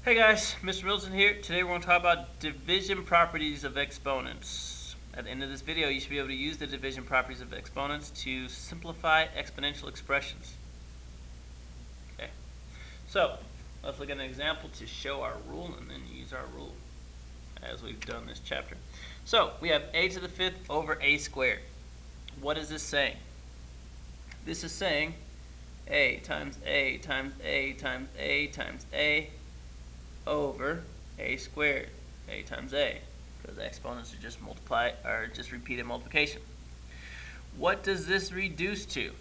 Hey guys, Mr. Milton here. Today we're going to talk about division properties of exponents. At the end of this video, you should be able to use the division properties of exponents to simplify exponential expressions. Okay, so let's look at an example to show our rule and then use our rule as we've done this chapter. So we have a to the fifth over a squared. What is this saying? This is saying a times a times a times a times a over a squared, a times a, because exponents are just repeated multiplication. What does this reduce to?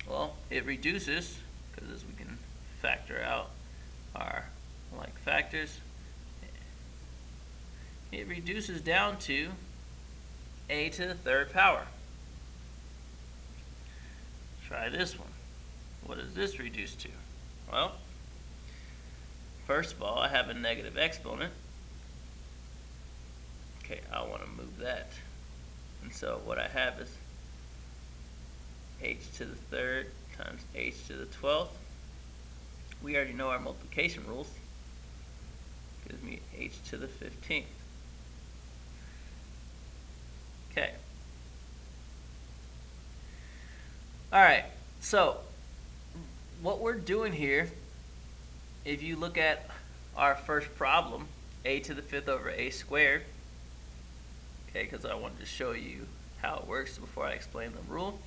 Well, it reduces, because as we can factor out our like factors, it reduces down to a to the third power. Try this one. What does this reduce to? Well, first of all, I have a negative exponent. Okay, I want to move that. And so what I have is h to the third times h to the 12th. We already know our multiplication rules. Gives me h to the 15th. Okay. Alright, so what we're doing here, if you look at our first problem, a to the fifth over a squared, okay, because I wanted to show you how it works before I explain the rule.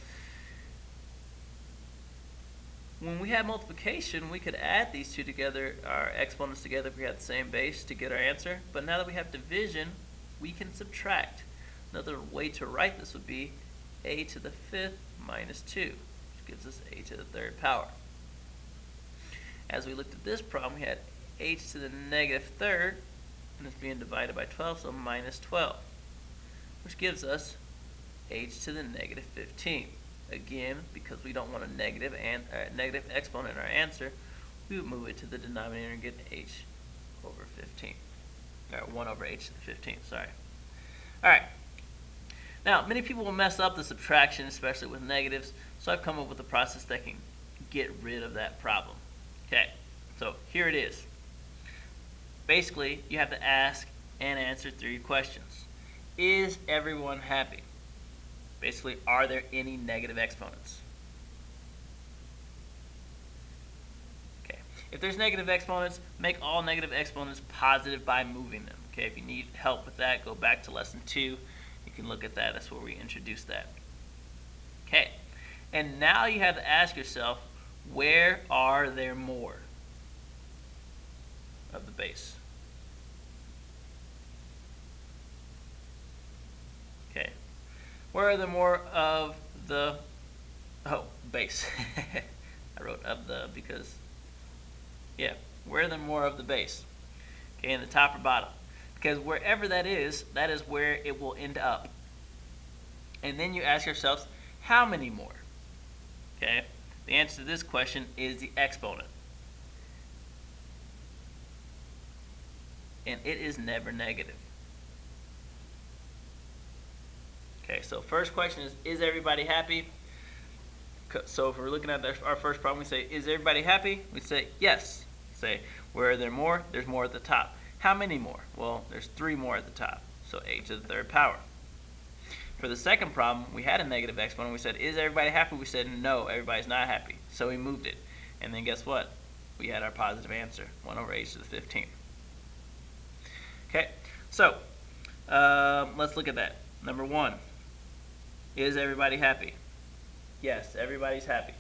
When we have multiplication, we could add these two together, our exponents together, if we had the same base to get our answer. But now that we have division, we can subtract. Another way to write this would be a to the fifth minus 2, which gives us a to the third power. As we looked at this problem, we had h to the negative third, and it's being divided by 12, so minus 12, which gives us h to the negative 15. Again, because we don't want a negative exponent in our answer, we would move it to the denominator and get h over 15. Or 1 over h to the 15th, sorry. Alright. Now, many people will mess up the subtraction, especially with negatives, so I've come up with a process that can get rid of that problem. Okay, so here it is. Basically, you have to ask and answer 3 questions. Is everyone happy? Basically, are there any negative exponents? Okay, if there's negative exponents, make all negative exponents positive by moving them. Okay, if you need help with that, go back to lesson 2. You can look at that. That's where we introduced that. Okay, and now you have to ask yourself, where are there more of the base? Okay. Where are there more of the base? I wrote of the because, yeah, where are there more of the base? Okay, in the top or bottom? Because wherever that is where it will end up. And then you ask yourselves, how many more? Okay? The answer to this question is the exponent. And it is never negative. Okay, so first question is everybody happy? So if we're looking at our first problem, we say, is everybody happy? We say, yes. Say, where are there more? There's more at the top. How many more? Well, there's 3 more at the top, so a to the third power. For the second problem, we had a negative exponent. We said, is everybody happy? We said, no, everybody's not happy. So we moved it. And then guess what? We had our positive answer, 1 over h to the 15th. Okay, so let's look at that. Number 1, is everybody happy? Yes, everybody's happy.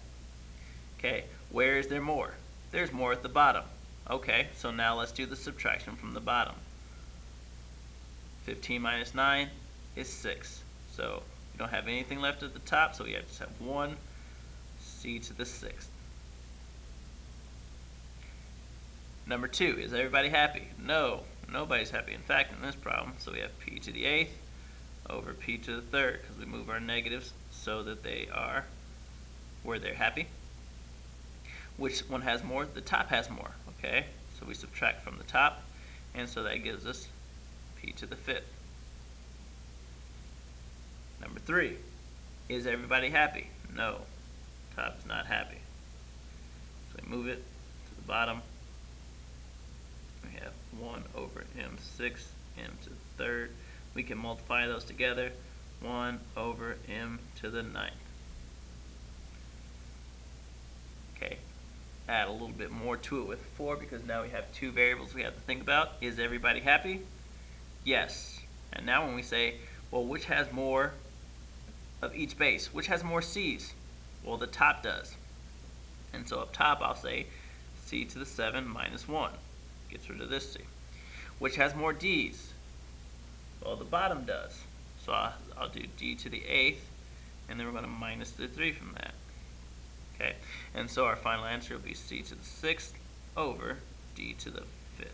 Okay, where is there more? There's more at the bottom. Okay, so now let's do the subtraction from the bottom. 15 minus 9 is 6. So we don't have anything left at the top, so we just have 1 c to the 6th. Number 2, is everybody happy? No, nobody's happy. In fact, in this problem, so we have p to the 8th over p to the 3rd, because we move our negatives so that they are where they're happy. Which one has more? The top has more. Okay, so we subtract from the top, and so that gives us p to the 5th. Number 3, is everybody happy? No, top is not happy. So we move it to the bottom, We have 1 over m6, m to the third. We can multiply those together. 1 over m to the ninth. Okay, add a little bit more to it with 4 because now we have two variables we have to think about. Is everybody happy? Yes. And now when we say, well, which has more of each base? Which has more c's? Well, the top does. And so up top I'll say c to the 7 minus 1. Gets rid of this c. Which has more d's? Well, the bottom does. So I'll do d to the 8th, and then we're going to minus the 3 from that. Okay, and so our final answer will be c to the 6th over d to the 5th.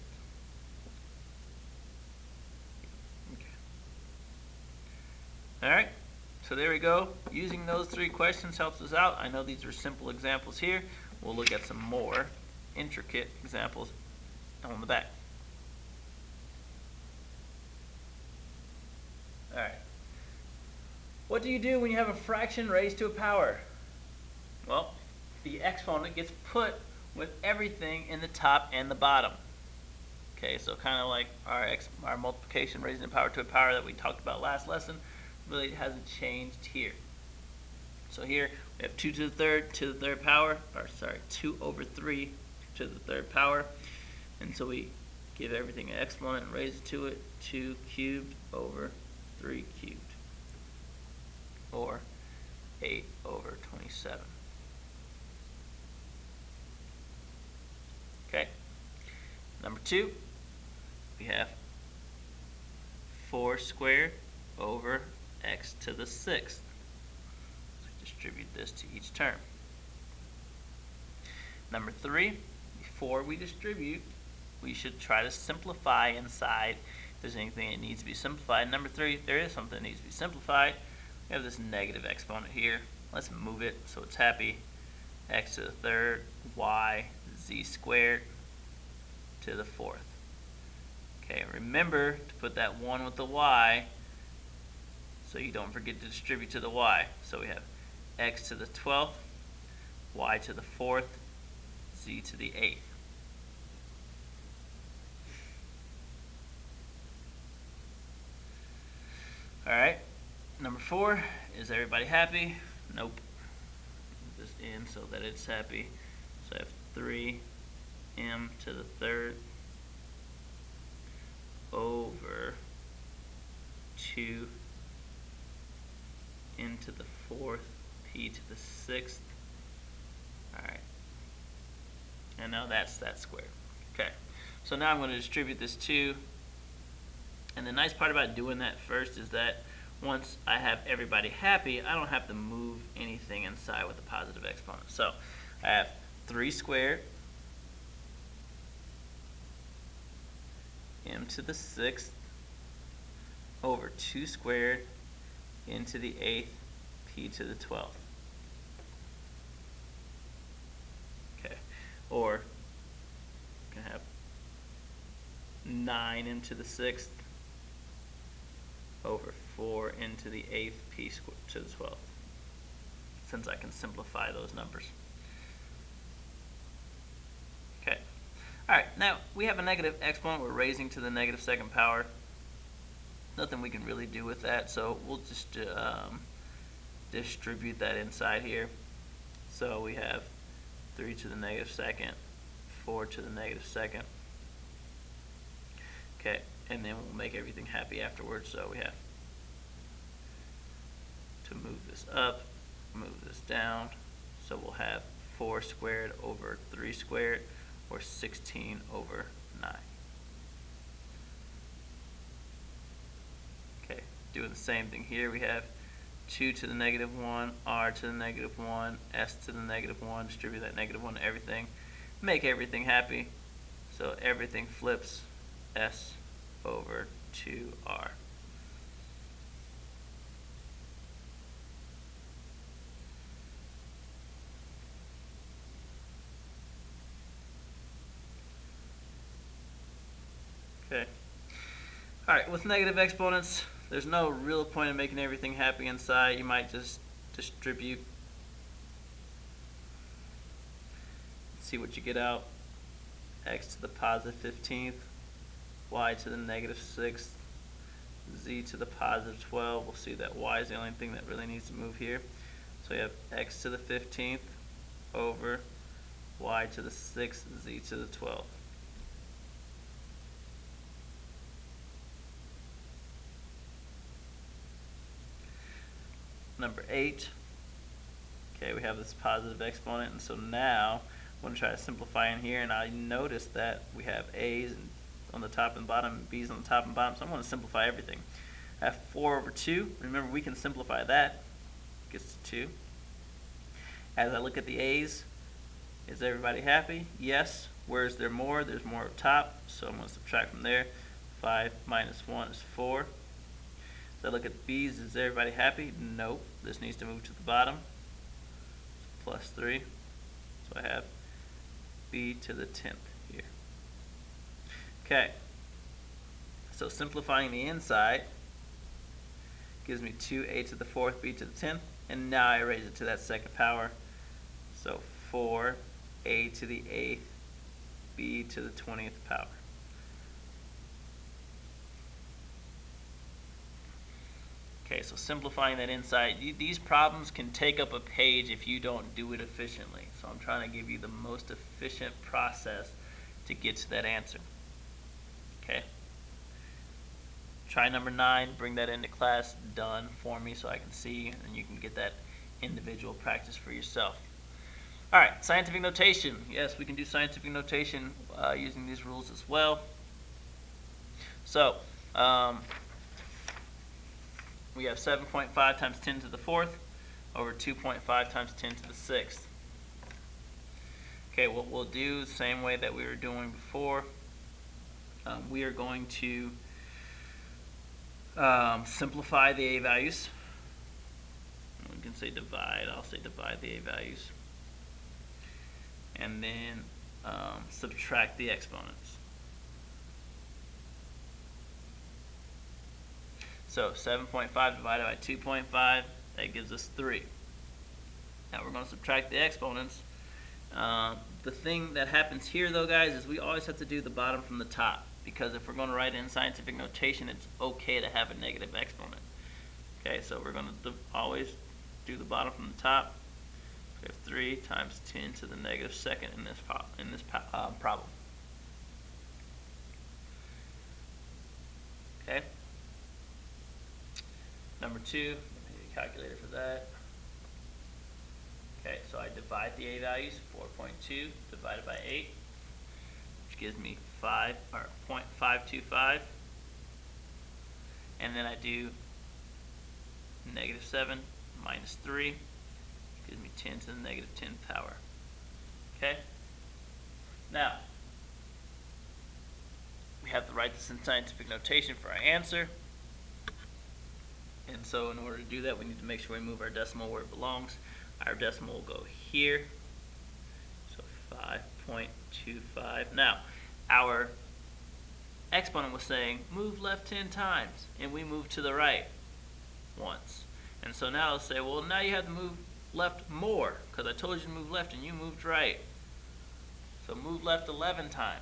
Okay. All right, so there we go. Using those 3 questions helps us out. I know these are simple examples here. We'll look at some more intricate examples on the back. All right. What do you do when you have a fraction raised to a power? Well, the exponent gets put with everything in the top and the bottom. Okay, so kind of like our multiplication raising the power to a power that we talked about last lesson, really hasn't changed here. So here we have 2 to the third power, or sorry, 2 over 3 to the third power. And so we give everything an exponent and raise it to it, 2 cubed over 3 cubed, or 8 over 27. Okay, number 2, we have 4 squared over x to the 6th. So distribute this to each term. Number 3, before we distribute, we should try to simplify inside if there's anything that needs to be simplified. Number 3, there is something that needs to be simplified. We have this negative exponent here. Let's move it so it's happy. X to the third, y, z squared to the 4th. Okay, remember to put that 1 with the y so you don't forget to distribute to the y. So we have x to the 12th, y to the 4th, z to the 8th. Alright, number 4, is everybody happy? Nope. Put this in so that it's happy. So I have 3m to the third over 2 n to the 4th, p to the 6th. Alright. And now that's that square. Okay. So now I'm going to distribute this 2. And the nice part about doing that first is that once I have everybody happy, I don't have to move anything inside with a positive exponent. So I have 3 squared m to the 6th over 2 squared n to the 8th p to the 12th. Okay, or you can have 9 n to the 6th over 4 n to the 8th p to the 12th, since I can simplify those numbers. Okay. Alright, now we have a negative exponent we're raising to the negative second power. Nothing we can really do with that, so we'll just distribute that inside here. So we have 3 to the negative second, 4 to the negative second. Okay, and then we'll make everything happy afterwards. So we have to move this up, move this down. So we'll have 4 squared over 3 squared, or 16 over 9. Okay, doing the same thing here. We have 2 to the negative 1, r to the negative 1, s to the negative 1. Distribute that negative 1 to everything. Make everything happy. So everything flips, s over 2r. Okay. Alright, with negative exponents, there's no real point in making everything happy inside. You might just distribute, see what you get out. x to the positive 15th, y to the negative 6th, z to the positive 12. We'll see that y is the only thing that really needs to move here. So you have x to the 15th over y to the 6th, z to the 12th. Number 8. Okay, we have this positive exponent, and so now I'm going to try to simplify in here, and I notice that we have a's on the top and bottom and b's on the top and bottom, so I'm going to simplify everything. I have 4 over 2. Remember, we can simplify that. Gets to 2. As I look at the a's, is everybody happy? Yes. Where is there more? There's more up top, so I'm going to subtract from there. 5 minus 1 is 4. As I look at b's, is everybody happy? Nope. This needs to move to the bottom. Plus 3. So I have b to the 10th here. Okay. So simplifying the inside gives me 2a to the 4th, b to the 10th. And now I raise it to that second power. So 4a to the 8th, b to the 20th power. Okay, so simplifying that inside, these problems can take up a page if you don't do it efficiently. So I'm trying to give you the most efficient process to get to that answer. Okay. Try number 9, bring that into class, done for me so I can see, and you can get that individual practice for yourself. All right, scientific notation. Yes, we can do scientific notation using these rules as well. So, we have 7.5 times 10 to the 4th over 2.5 times 10 to the 6th. Okay, what we'll do the same way that we were doing before. We are going to simplify the a values. We can say divide. I'll say divide the a values. And then subtract the exponents. So 7.5 divided by 2.5, that gives us 3. Now we're going to subtract the exponents. The thing that happens here though, guys, is we always have to do the bottom from the top, because if we're going to write it in scientific notation, it's okay to have a negative exponent. Okay, so we're going to always do the bottom from the top. We have 3 times 10 to the negative 2nd in this problem. Okay. Number 2, I need a calculator for that. Okay, so I divide the a values, 4.2 divided by 8, which gives me 0.525. And then I do negative 7 minus 3, which gives me 10 to the negative 10th power. Okay? Now, we have to write this in scientific notation for our answer. And so in order to do that, we need to make sure we move our decimal where it belongs. Our decimal will go here. So 5.25. Now, our exponent was saying move left 10 times, and we moved to the right once. And so now let's say, well, now you have to move left more, because I told you to move left and you moved right. So move left 11 times.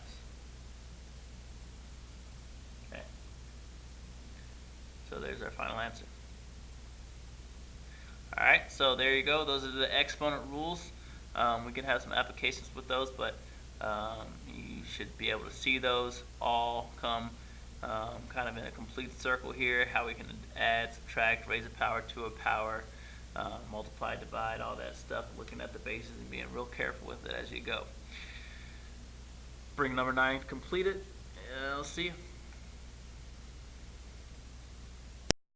Okay. So there's our final answer. Alright, so there you go. Those are the exponent rules. We can have some applications with those, but you should be able to see those all come kind of in a complete circle here, how we can add, subtract, raise a power to a power, multiply, divide, all that stuff, looking at the bases and being real careful with it as you go. Bring number 9 completed, and I'll see you.